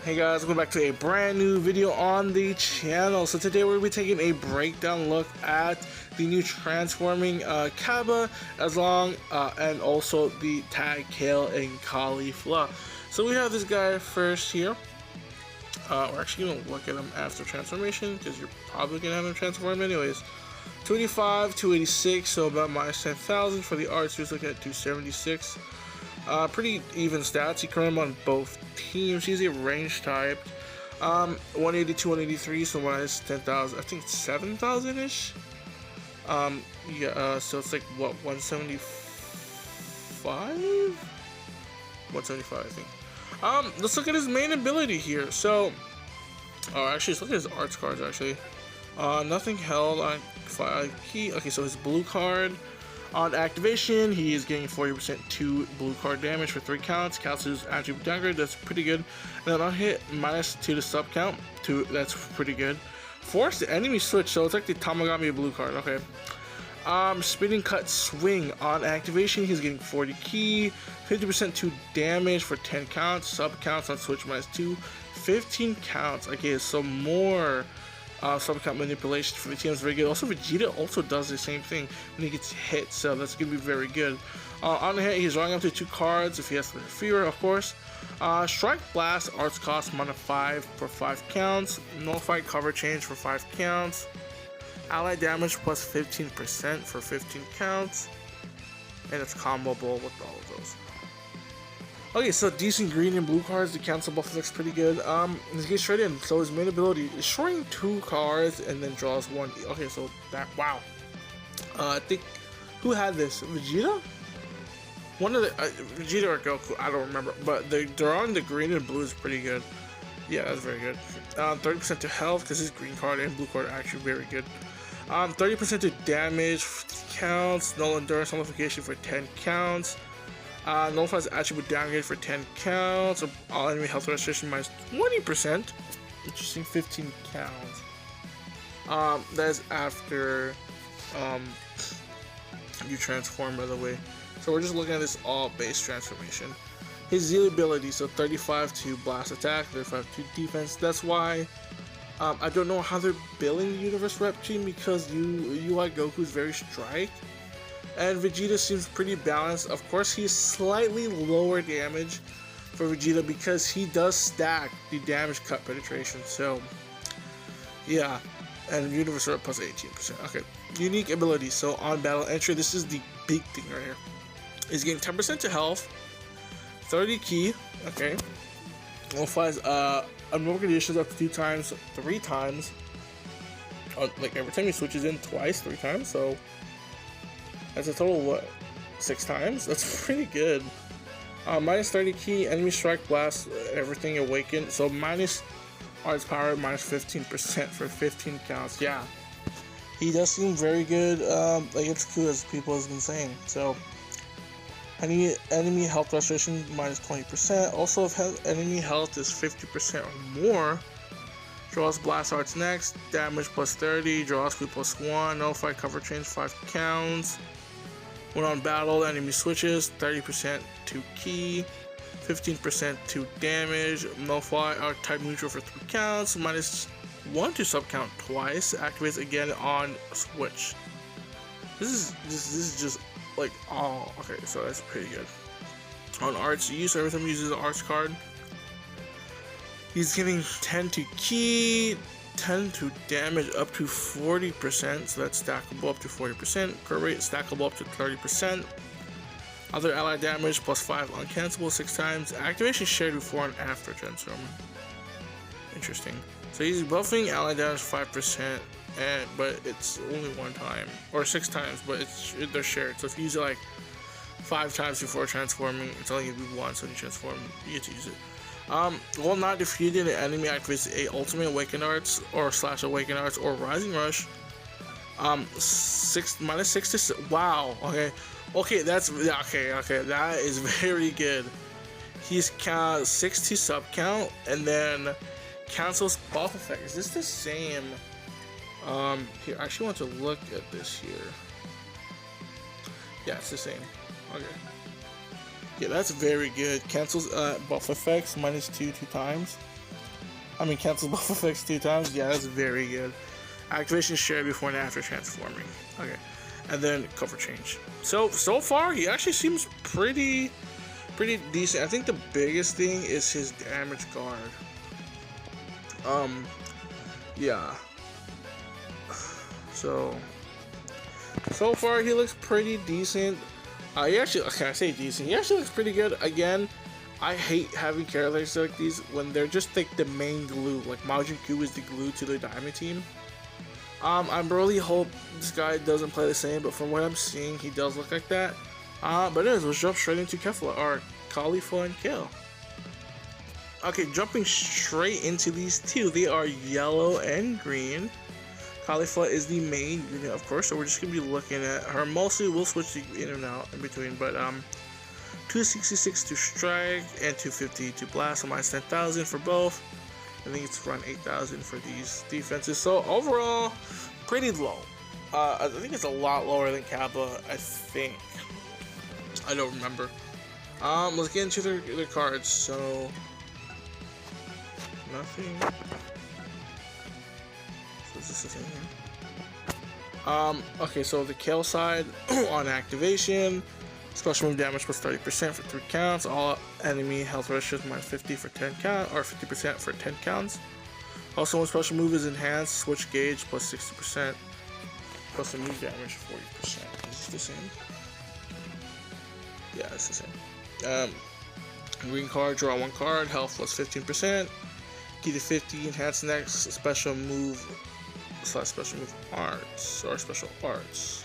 Hey guys, welcome back to a brand new video on the channel. So today we're going to be taking a breakdown look at the new transforming Cabba and also the tag Kale and Caulifla. So we have this guy first here. We're actually going to look at him after transformation because you're probably going to have him transform anyways. 285, 286, so about minus 10,000 for the arts. Just look at 276. Pretty even stats. You can run him on both teams. He's a range type. 182, 183, so minus 10,000. I think 7,000 ish. So it's like what, 175? 175, I think. Let's look at his main ability here. So, actually, let's look at his arts cards. Actually, nothing held on key. Okay, so his blue card. On activation, he is getting 40% to blue card damage for 3 counts. Counts his attribute downgrade, that's pretty good. And then on hit, minus 2 to sub count, 2, that's pretty good. Force the enemy switch, so it's like the Tamagami blue card, okay. Spinning cut swing. On activation, he's getting 40 key, 50% to damage for 10 counts, sub counts on switch minus 2, 15 counts. Okay, so more sub count manipulation for the team is very good. Also, Vegeta also does the same thing when he gets hit, so that's gonna be very good. On the hit, he's drawing up to 2 cards if he has Fear, of course. Strike Blast, arts cost mana 5 for 5 counts. Nullify cover change for 5 counts. Ally damage plus 15% for 15 counts. And it's comboable with all of those. Okay, so decent green and blue cards. The cancel buff looks pretty good. Let's get straight in. So his main ability is showing 2 cards and then draws 1. Okay, so that, wow. I think, who had this? Vegeta? One of the, Vegeta or Goku, I don't remember. But the drawing the green and blue is pretty good. Yeah, that's very good. 30% to health, because his green card and blue card are actually very good. 30% to damage, counts. Null endurance nullification for 10 counts. Nullifies attribute downgrade for 10 counts. All enemy health restoration minus 20%. Interesting, 15 counts. That is after you transform, by the way. So we're just looking at this all base transformation. His Z ability, so 35 to blast attack, 35 to defense. That's why I don't know how they're billing the universe rep team, because UI Goku is very strike. And Vegeta seems pretty balanced. Of course, he's slightly lower damage for Vegeta because he does stack the damage cut penetration. So, yeah. And Universe Rep plus 18%. Okay. Unique abilities. So, on battle entry, this is the big thing right here. He's getting 10% to health, 30 key. Okay. Nullifies unmovable conditions up to 2 times, 3 times. Like every time he switches in twice, 3 times. So, that's a total of what? 6 times? That's pretty good. Minus 30 key, enemy strike blast, everything awakened. So minus arts power, minus 15% for 15 counts. Yeah. He does seem very good. Like it's cool, as people have been saying. So enemy health restoration minus 20%. Also, if enemy health is 50% or more, draws blast arts next. Damage plus 30, draws speed plus 1, nullify cover change 5 counts. When on battle, enemy switches, 30% to key, 15% to damage, nullify arc type neutral for 3 counts, minus 1 to sub count twice, activates again on switch. This is just like, oh, okay, so that's pretty good. On arts use, every time he uses an arts card, he's getting 10 to key, 10 to damage up to 40%, so that's stackable up to 40%. Crit rate stackable up to 30%. Other ally damage plus 5 uncancelable 6 times. Activation shared before and after transform. Interesting. So he's buffing ally damage 5%, but it's only 1 time or 6 times, but they're shared. So if you use it like 5 times before transforming, it's only gonna be 1. So when you transform, you get to use it. While not defeated, an enemy activates a ultimate awaken arts or / awaken arts or rising rush. Minus 6 to wow. Okay, that's okay. That is very good. He's 6 to sub count and then cancels buff effect. Is this the same? Here, I actually want to look at this here. Yeah, it's the same. Okay. Yeah, that's very good. Cancels buff effects -2 2 times. I mean, cancels buff effects 2 times. Yeah, that's very good. Activation shared before and after transforming. Okay, and then cover change. So far he actually seems pretty decent. I think the biggest thing is his damage guard. Yeah. So far he looks pretty decent. He actually, can I say decent? He actually looks pretty good. Again, I hate having characters like these when they're just like the main glue. Like Majin Vegeta is the glue to the Daima team. I really hope this guy doesn't play the same, but from what I'm seeing, he does look like that. But anyways, let's jump straight into Caulifla and Kale. Okay, jumping straight into these two, they are yellow and green. Caulifla is the main unit, of course, so we're just gonna be looking at her. Mostly, we'll switch in and out in between, but 266 to strike and 250 to blast, so minus 10,000 for both. I think it's around 8,000 for these defenses. So overall, pretty low. I think it's a lot lower than Cabba. I think. I don't remember. Let's get into their cards. So nothing. So is this the thing here? Okay, so the Kale side on activation. Special move damage plus 30% for 3 counts. All enemy health ratios -50 for 10 count, or 50% for 10 counts. Also, when special move is enhanced, switch gauge plus 60%. Plus the move damage 40%. Is this the same? Yeah, it's the same. Green card, draw 1 card, health plus 15%. Key to 50, enhance next special move / special move arts, or special arts.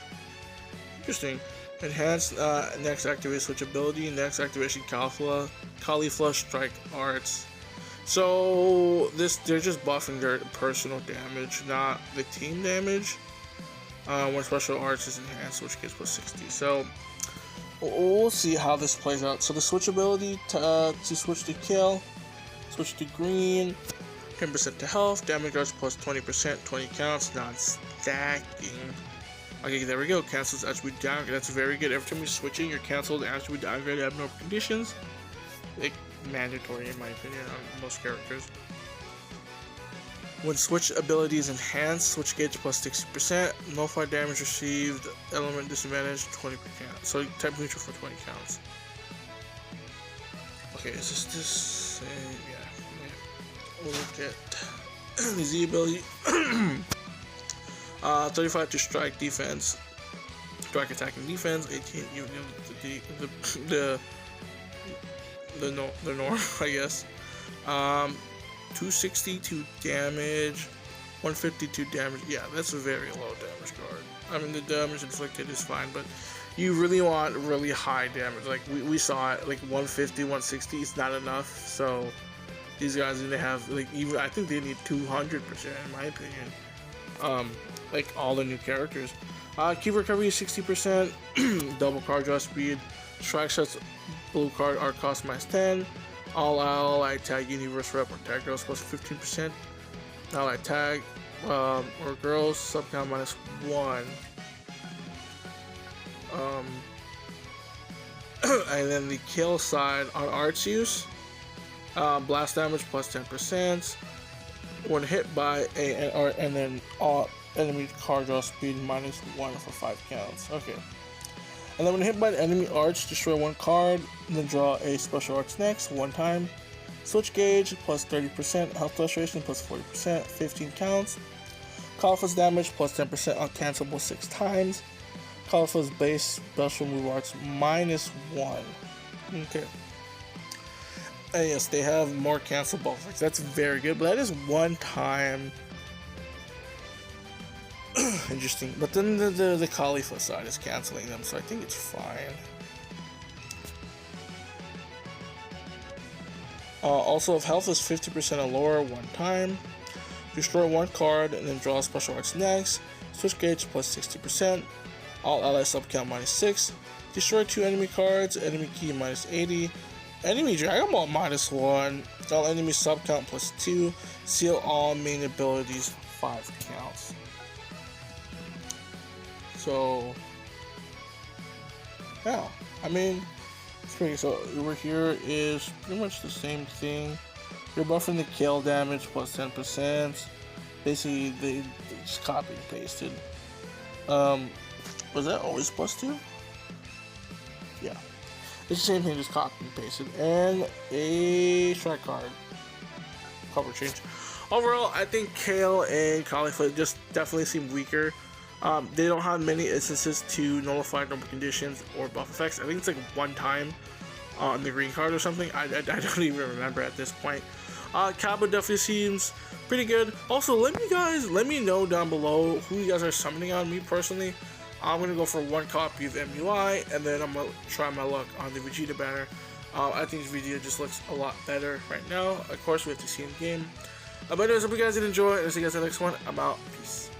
Interesting. Enhanced next activate switch ability, next activation Caulifla strike arts. So they're just buffing their personal damage, not the team damage. When special arts is enhanced, which gives plus 60. So we'll see how this plays out. So the switch ability to switch to Kale, switch to green, 10% to health, damage guards plus 20%, 20 counts, non-stacking. Okay, there we go. Cancels attribute downgrade. That's very good. Every time you're switching, you're canceled attribute downgrade abnormal conditions. Like, mandatory in my opinion on most characters. When switch ability is enhanced, switch gauge plus 60%. Nullify damage received. Element disadvantage 20%. So type neutral for 20 counts. Okay, is this yeah. We'll look at the Z ability. 35 to strike defense, strike attack and defense, 18 the norm, I guess. 260 to damage, 150 to damage. Yeah, that's a very low damage card. I mean, the damage inflicted is fine, but you really want really high damage. Like we saw it, like 150, 160 is not enough. So these guys need to have like even I think they need 200% in my opinion. Like all the new characters. Keep recovery is 60%, double card draw speed, strike shots, blue card art cost -10, all allied tag universe rep or tag girls plus 15%, allied tag or girls sub count -1. And then the kill side on arts use, blast damage plus 10%. When hit by and then all enemy card draw speed -1 for 5 counts. Okay. And then when hit by an enemy arch, destroy 1 card, and then draw a special arts next, 1 time. Switch gauge plus 30%, health restoration plus 40%, 15 counts. Caulifla's damage plus 10% uncancelable 6 times. Caulifla's base special move arts -1. Okay. And yes, they have more cancelable effects. That's very good, but that is 1 time. Interesting. But then the Caulifla side is canceling them, so I think it's fine. Also, if health is 50% or lower, 1 time. Destroy 1 card and then draw special arts next. Switch gauge plus 60%. All allies sub count -6. Destroy 2 enemy cards. Enemy key -80. Enemy Dragon Ball -1. All enemy sub count +2. Seal all main abilities 5 counts. So, yeah, I mean, So over here is pretty much the same thing. You're buffing the Kale damage plus 10%. Basically, they just copy and pasted. Was that always plus 2? Yeah. It's the same thing, just copy and pasted. And a strike card. Cover change. Overall, I think Kale and Caulifla just definitely seem weaker. They don't have many instances to nullify normal conditions or buff effects. I think it's like one time on the green card or something. I don't even remember at this point. Cabba definitely seems pretty good. Also, let me know down below who you guys are summoning on. Me personally, I'm gonna go for one copy of MUI, and then I'm gonna try my luck on the Vegeta banner. I think Vegeta just looks a lot better right now. Of course, we have to see in game. But anyways, hope you guys did enjoy, and I'll see you guys in the next one. I'm out. Peace.